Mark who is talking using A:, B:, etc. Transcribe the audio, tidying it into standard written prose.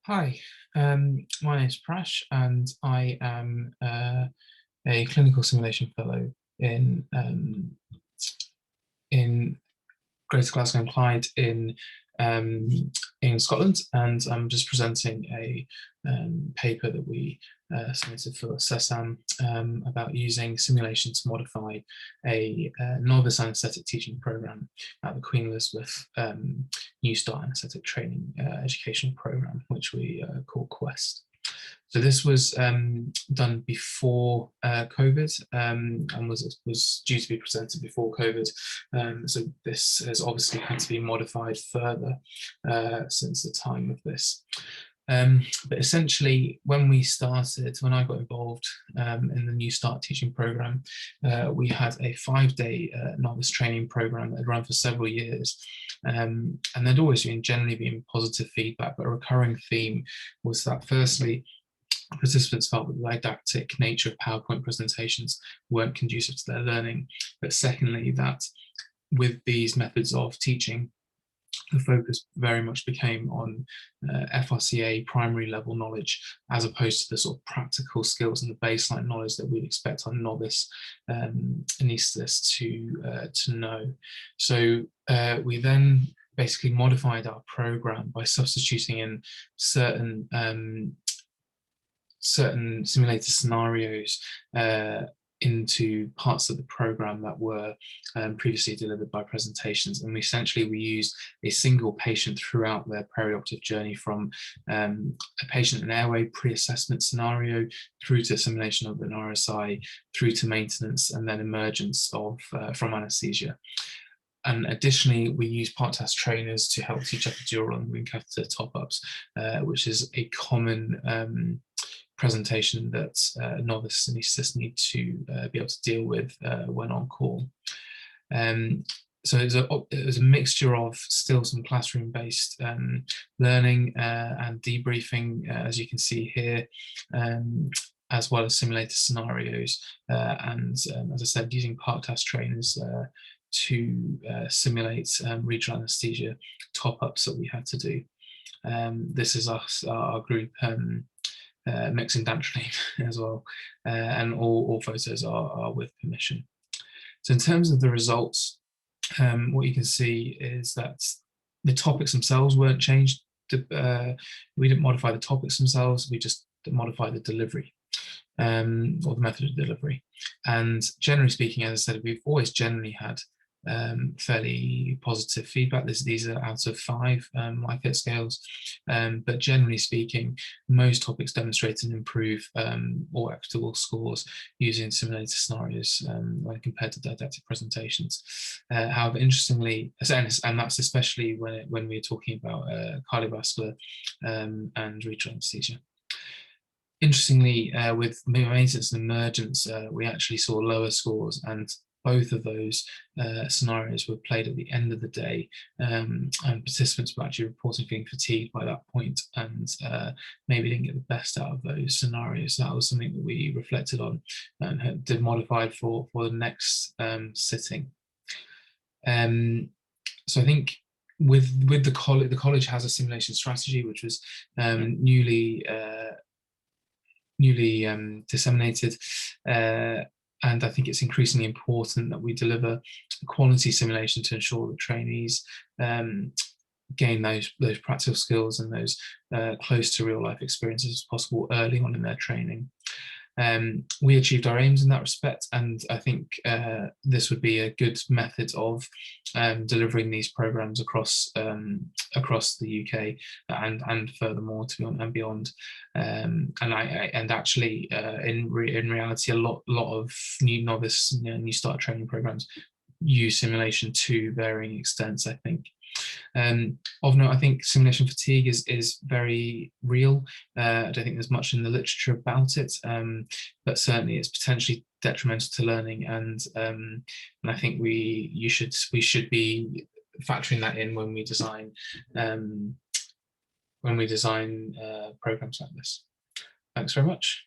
A: Hi, my name is Prash, and I am a clinical simulation fellow in Greater Glasgow and Clyde um, in Scotland, and I'm just presenting a paper that we submitted for SESAM about using simulation to modify a novice anaesthetic teaching program at the Queen Elizabeth New Start Anaesthetic Training Educational Program, which we call QuEST. So this was done before COVID and was due to be presented before COVID. So this has obviously had to be modified further since the time of this. But essentially, when I got involved in the New Start teaching program, we had a 5-day novice training program that had run for several years. And there'd always generally been positive feedback, but a recurring theme was that firstly, participants felt that the didactic nature of PowerPoint presentations weren't conducive to their learning. But secondly, that with these methods of teaching, the focus very much became on FRCA primary level knowledge, as opposed to the sort of practical skills and the baseline knowledge that we'd expect our novice anaesthetists to know. So we then basically modified our program by substituting in certain simulated scenarios into parts of the program that were previously delivered by presentations. And we used a single patient throughout their perioperative journey, from a patient in airway pre-assessment scenario through to simulation of an RSI, through to maintenance, and then emergence from anesthesia. And additionally, we use part test trainers to help teach epidural and wound catheter top-ups, which is a common presentation that novice anaesthetists need to be able to deal with when on call. So it was a mixture of still some classroom-based learning and debriefing, as you can see here, as well as simulated scenarios, and as I said, using part test trainers to simulate regional anaesthesia top-ups that we had to do. This is our group mixing naturally as well, and all photos are with permission. So in terms of the results, what you can see is that the topics themselves weren't changed. We didn't modify the topics themselves, we just modified the delivery, or the method of delivery. And generally speaking, as I said, we've always generally had fairly positive feedback. These are out of 5 Likert scales, but generally speaking, most topics demonstrate and improve or equitable scores using simulated scenarios when compared to didactic presentations. However, interestingly, and that's especially when we're talking about cardiovascular and regional anesthesia. Interestingly, with maintenance and emergence, we actually saw lower scores, and both of those scenarios were played at the end of the day, and participants were actually reporting feeling fatigued by that point, and maybe didn't get the best out of those scenarios. So that was something that we reflected on and did modified for the next sitting. So I think with the college has a simulation strategy which was newly disseminated. And I think it's increasingly important that we deliver quality simulation to ensure that trainees gain those practical skills and those close to real life experiences as possible early on in their training. We achieved our aims in that respect, and I think this would be a good method of delivering these programs across the UK and furthermore and beyond. And actually, in reality, a lot of new novice, new start training programs use simulation to varying extents, I think. Of note, I think simulation fatigue is very real. I don't think there's much in the literature about it, but certainly it's potentially detrimental to learning, and I think we should be factoring that in when we design programs like this. Thanks very much.